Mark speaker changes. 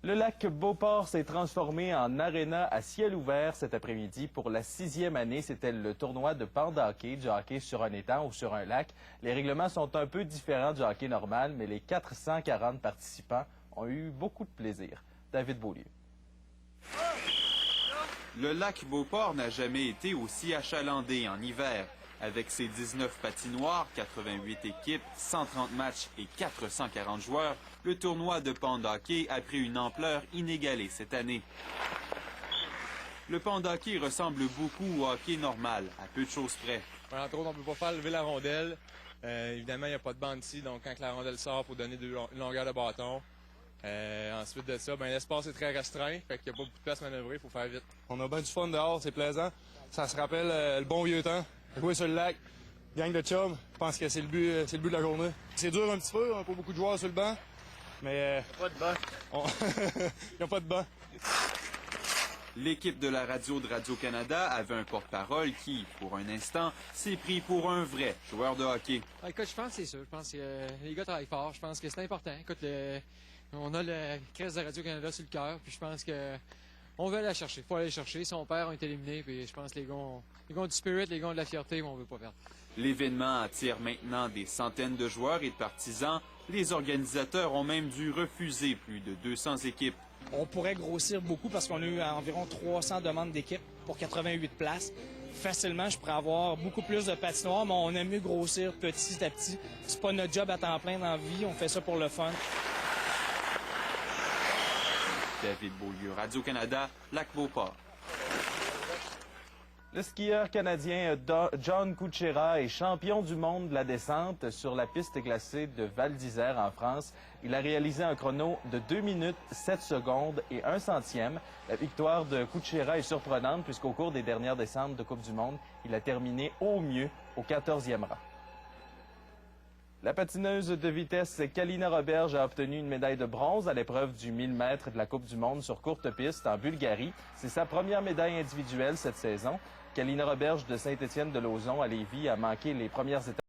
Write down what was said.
Speaker 1: Le lac Beauport s'est transformé en aréna à ciel ouvert cet après-midi. Pour la 6e année, c'était le tournoi de panda hockey, du hockey sur un étang ou sur un lac. Les règlements sont un peu différents du hockey normal, mais les 440 participants ont eu beaucoup de plaisir. David Beaulieu.
Speaker 2: Le lac Beauport n'a jamais été aussi achalandé en hiver. Avec ses 19 patinoires, 88 équipes, 130 matchs et 440 joueurs, le tournoi de panda hockey a pris une ampleur inégalée cette année. Le panda hockey ressemble beaucoup au hockey normal, à peu de choses près.
Speaker 3: Entre autres, on ne peut pas faire lever la rondelle. Évidemment, il n'y a pas de bande ici, donc quand la rondelle sort, il faut donner une longueur de bâton. Ensuite de ça, l'espace est très restreint, fait qu'il n'y a pas beaucoup de place à manœuvrer, il faut faire vite. On a bien du fun dehors, c'est plaisant. Ça se rappelle le bon vieux temps. Jouer sur le lac, gang de chum, je pense que c'est le but de la journée. C'est dur un petit peu, on n'a pas beaucoup de joueurs sur le banc, mais...
Speaker 4: Pas de banc.
Speaker 3: Il n'y a pas de banc.
Speaker 2: L'équipe de la radio de Radio-Canada avait un porte-parole qui, pour un instant, s'est pris pour un vrai joueur de hockey.
Speaker 5: Écoute, je pense que c'est ça. Je pense que les gars travaillent fort. Je pense que c'est important. Écoute, on a le crest de Radio-Canada sur le cœur, puis je pense que on veut aller la chercher. Il faut aller la chercher. Si on perd, on est éliminé, puis je pense que les gars ont du spirit, les gars ont de la fierté, mais on veut pas perdre.
Speaker 2: L'événement attire maintenant des centaines de joueurs et de partisans. Les organisateurs ont même dû refuser plus de 200 équipes.
Speaker 6: On pourrait grossir beaucoup parce qu'on a eu environ 300 demandes d'équipes pour 88 places. Facilement, je pourrais avoir beaucoup plus de patinoires, mais on aime mieux grossir petit à petit. C'est pas notre job à temps plein dans la vie, on fait ça pour le fun.
Speaker 2: David Beaulieu, Radio-Canada, Lac-Beauport.
Speaker 1: Le skieur canadien John Kuchera est champion du monde de la descente sur la piste glacée de Val d'Isère en France. Il a réalisé un chrono de 2 minutes 7 secondes et 1 centième. La victoire de Kuchera est surprenante puisqu'au cours des dernières descentes de Coupe du monde, il a terminé au mieux au 14e rang. La patineuse de vitesse Kalina Roberge a obtenu une médaille de bronze à l'épreuve du 1000 mètres de la Coupe du monde sur courte piste en Bulgarie. C'est sa première médaille individuelle cette saison. Kalina Roberge de Saint-Étienne-de-Lauzon à Lévis a manqué les premières étapes.